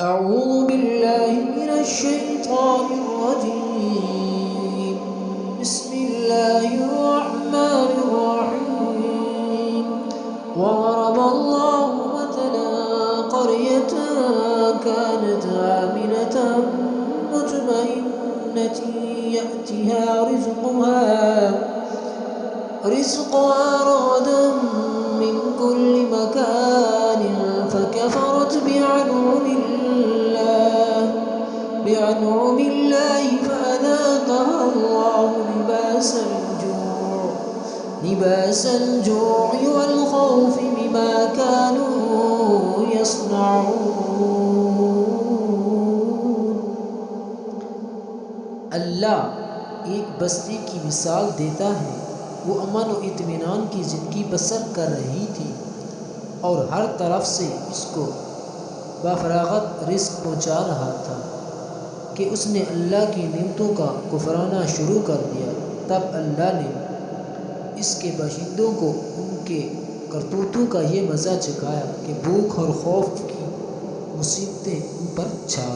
أعوذ بالله من الشيطان الرجيم. بسم الله الرحمن الرحيم. وضرب الله مثلا قرية كانت آمنة مطمئنة يأتيها رزقها رغدا من كل مكان فكفرت بأنعم الله فأذاقها الله لباس الجوع والخوف بما كانوا يصنعون। अल्लाह एक बस्ती की मिसाल देता है। वो अमन और इत्मीनान की ज़िंदगी बसर कर रही थी और हर तरफ से उसको बाफरागत रिस्क पहुँचा रहा था कि उसने अल्लाह की नेमतों का कुफराना शुरू कर दिया। तब अल्लाह ने इसके बाशिंदों को उनके करतूतों का ये मज़ा चखाया कि भूख और खौफ की मुसीबतें उन पर छा